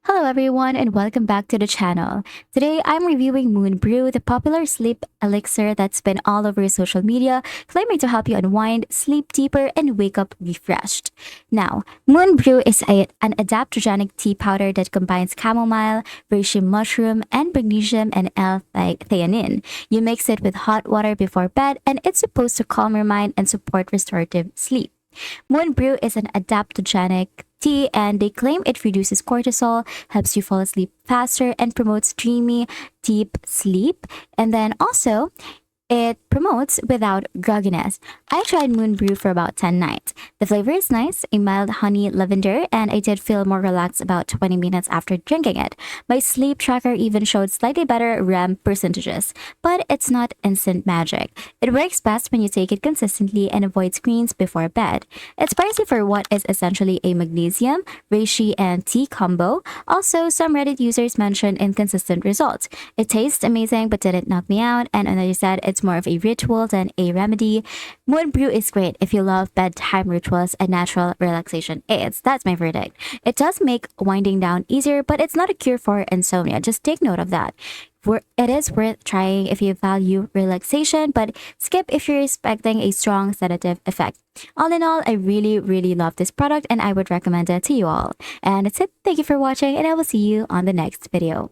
Hello everyone and welcome back to the channel. Today I'm reviewing Moonbrew, the popular sleep elixir that's been all over social media, claiming to help you unwind, sleep deeper, and wake up refreshed. Now, Moonbrew is an adaptogenic tea powder that combines chamomile, reishi mushroom, and magnesium and L-theanine. You mix it with hot water before bed and it's supposed to calm your mind and support restorative sleep. Moonbrew is an adaptogenic tea and they claim it reduces cortisol, helps you fall asleep faster, and promotes dreamy, deep sleep. And then also, it promotes without grogginess. I tried Moonbrew for about 10 nights. The flavor is nice, a mild honey lavender, and I did feel more relaxed about 20 minutes after drinking it. My sleep tracker even showed slightly better REM percentages, but it's not instant magic. It works best when you take it consistently and avoid screens before bed. It's pricey for what is essentially a magnesium, reishi, and tea combo. Also, some Reddit users mentioned inconsistent results. It tastes amazing but didn't knock me out, and another said it's more of a ritual than a remedy. Moonbrew is great if you love bedtime rituals and natural relaxation aids. That's my verdict. It does make winding down easier, but it's not a cure for insomnia. Just take note of that. It is worth trying if you value relaxation, but skip if you're expecting a strong sedative effect. All in all, I really love this product and I would recommend it to you all. And that's it. Thank you for watching and I will see you on the next video.